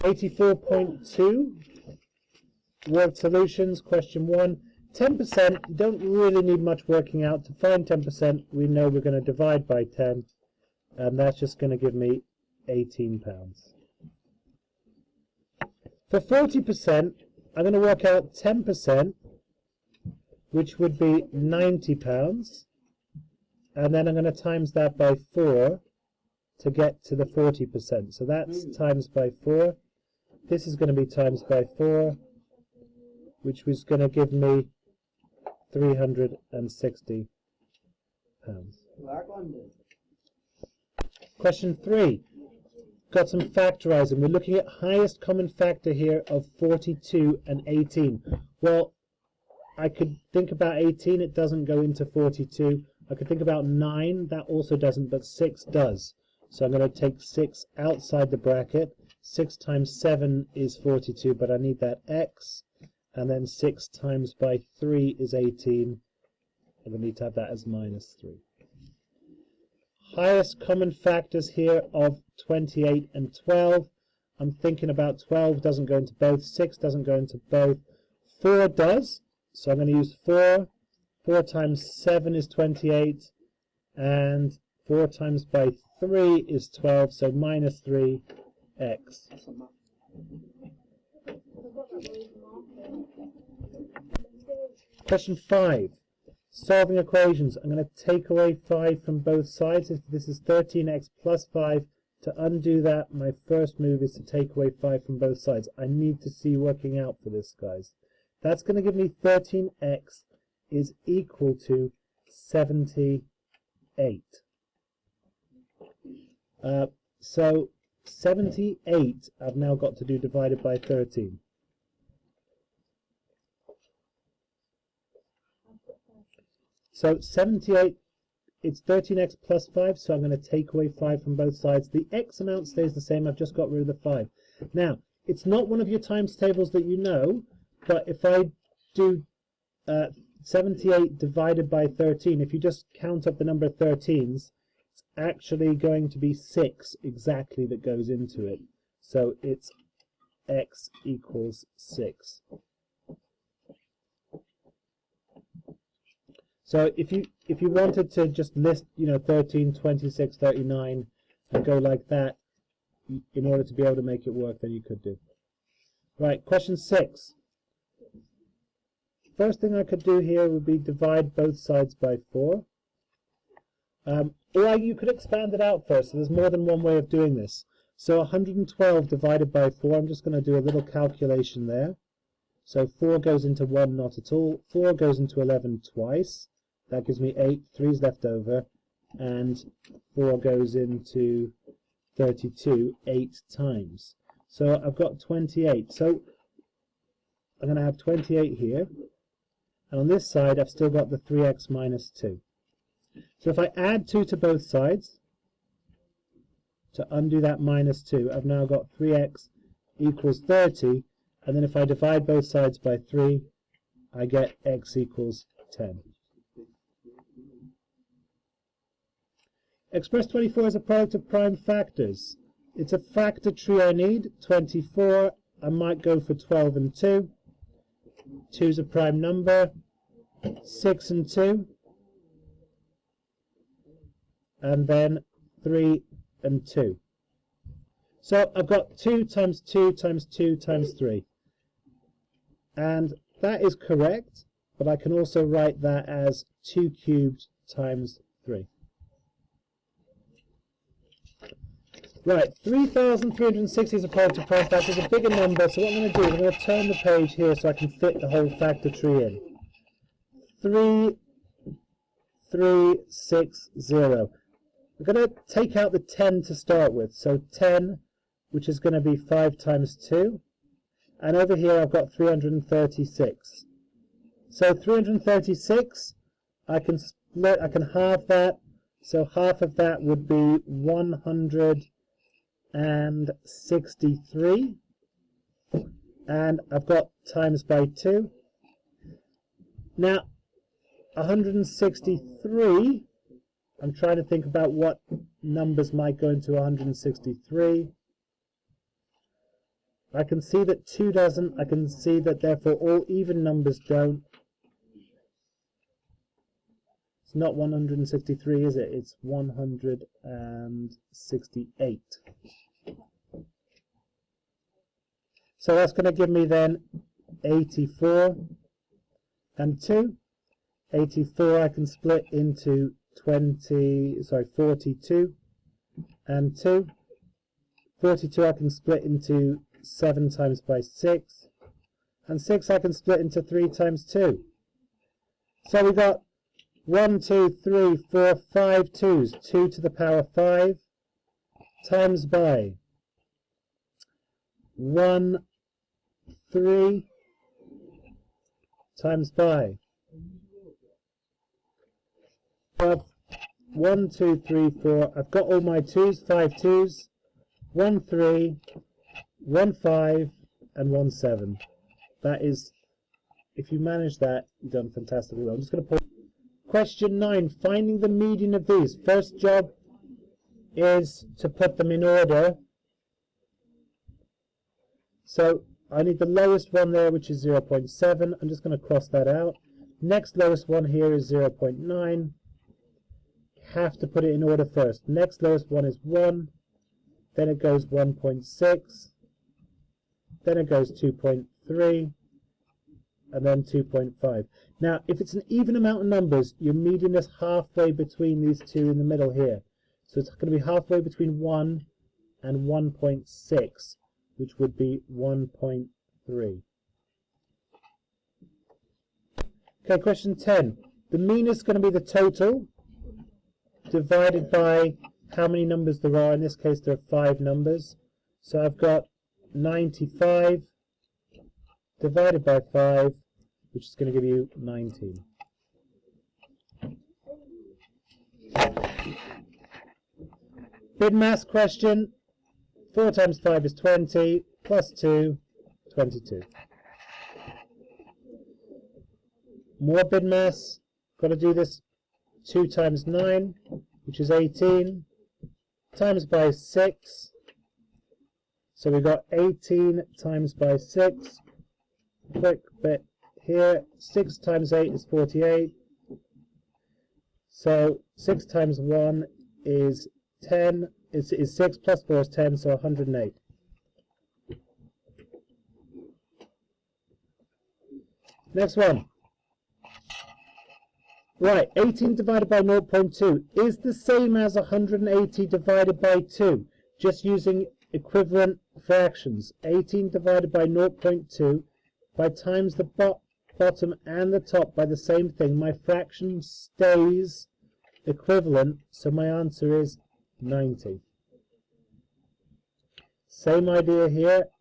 84.2, word solutions, question 1. 10%, you don't really need much working out. To find 10%, we know we're going to divide by 10, and that's just going to give me £18. For 40%, I'm going to work out 10%, which would be £90, and then I'm going to times that by 4 to get to the 40%. So that's times by 4. This is going to be times by 4, which was going to give me £360. Question 3. Got some factorizing. We're looking at highest common factor here of 42 and 18. Well, I could think about 18, it doesn't go into 42. I could think about 9, that also doesn't, but 6 does. So I'm going to take 6 outside the bracket. 6 times 7 is 42, but I need that x. And then 6 times by 3 is 18. And I need to have that as minus 3. Highest common factors here of 28 and 12. I'm thinking about 12 doesn't go into both. 6 doesn't go into both. 4 does. So I'm going to use 4. 4 times 7 is 28. And 4 times by 3 is 12. So minus 3x. Question 5. Solving equations. I'm going to take away 5 from both sides. If this is 13x plus 5, to undo that, my first move is to take away 5 from both sides. I need to see working out for this, guys. That's going to give me 13x is equal to 78. So 78 I've now got to do divided by 13. So 78, it's 13x plus 5, so I'm going to take away 5 from both sides. The x amount stays the same, I've just got rid of the 5. Now, it's not one of your times tables that you know, but if I do 78 divided by 13, if you just count up the number of 13s, it's actually going to be 6 exactly that goes into it. So it's x equals 6. So if you wanted to just list, 13, 26, 39 and go like that in order to be able to make it work, then you could do. Right, question 6. First thing I could do here would be divide both sides by 4. Or you could expand it out first. So there's more than one way of doing this. So 112 divided by 4, I'm just going to do a little calculation there. So 4 goes into 1, not at all. 4 goes into 11 twice. That gives me 8, 3's left over, and 4 goes into 32 8 times. So I've got 28. So I'm going to have 28 here, and on this side I've still got the 3x minus 2. So if I add 2 to both sides, to undo that minus 2, I've now got 3x equals 30, and then if I divide both sides by 3, I get x equals 10. Express 24 as a product of prime factors. It's a factor tree I need. 24, I might go for 12 and 2. 2 is a prime number. 6 and 2. And then 3 and 2. So I've got 2 times 2 times 2 times 3. And that is correct, but I can also write that as 2 cubed times 3. Right, 3,360 is a product of prime factors. It's a bigger number, so what I'm going to do is I'm going to turn the page here so I can fit the whole factor tree in. 3, 3, 6, 0. We're going to take out the 10 to start with. So 10, which is going to be 5 times 2. And over here I've got 336. So 336, I can halve that. So half of that would be 163. And I've got times by 2. Now, 163, I'm trying to think about what numbers might go into 163. I can see that 2 doesn't. I can see that therefore all even numbers don't. It's not 163, is it? It's 168. So that's going to give me then 84 and 2. 84 I can split into 42 and 2. 42 I can split into 7 times by 6. And 6 I can split into 3 times 2. So we got 1, 2, 3, 4, 5 2's. 2 to the power 5 times by 1, 3 times by 1, 2, 3, 4. I've got all my 2's, 5 2's, 1, 3, 1, 5, and 1, 7. That is, if you manage that, you've done fantastically well. I'm just going to put question 9. Finding the median of these. First job is to put them in order. So I need the lowest one there, which is 0.7. I'm just going to cross that out. Next lowest one here is 0.9. Have to put it in order first. Next lowest one is 1. Then it goes 1.6. Then it goes 2.3. And then 2.5. Now, if it's an even amount of numbers, your median is halfway between these two in the middle here. So it's going to be halfway between 1 and 1.6, which would be 1.3. Okay, question 10. The mean is going to be the total divided by how many numbers there are. In this case, there are 5 numbers. So I've got 95 divided by 5, which is going to give you 19. Bid mass question. 4 times 5 is 20, plus 2, 22. More bid mass. Got to do this 2 times 9, which is 18, times by 6. So we've got 18 times by 6. Quick bit here. 6 times 8 is 48. So 6 times 1 is 10. Is 6 plus 4 is 10, so 108. Next one. Right, 18 divided by 0.2 is the same as 180 divided by 2, just using equivalent fractions. 18 divided by 0.2, if I times the bottom and the top by the same thing, my fraction stays equivalent, so my answer is 90. Same idea here.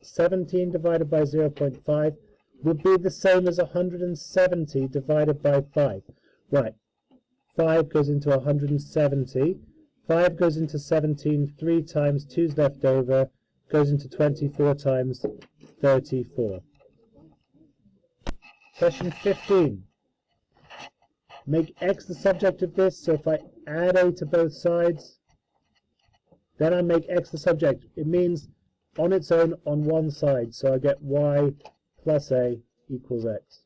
17 divided by 0.5 would be the same as 170 divided by 5. Right, 5 goes into 170, 5 goes into 17 3 times, 2's left over, goes into 24 times 34. Question 15. Make x the subject of this, so if I add a to both sides, then I make x the subject. It means on its own on one side, so I get y plus a equals x.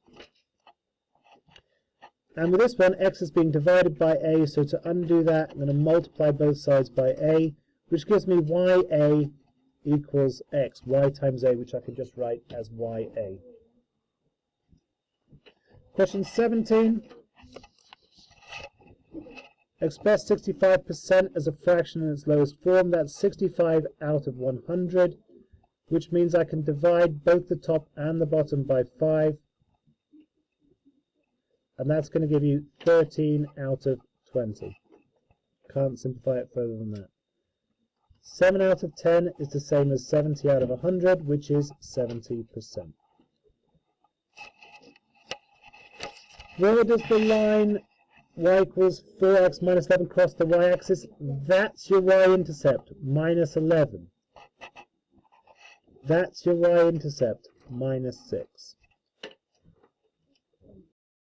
And with this one, x is being divided by a, so to undo that, I'm going to multiply both sides by a, which gives me ya equals x, y times a, which I can just write as ya. Question 17. Express 65% as a fraction in its lowest form. That's 65 out of 100, which means I can divide both the top and the bottom by 5. And that's going to give you 13 out of 20. Can't simplify it further than that. 7 out of 10 is the same as 70 out of 100, which is 70%. Where does the line y equals 4x minus 11 cross the y-axis? That's your y-intercept, minus 11. That's your y-intercept, minus 6.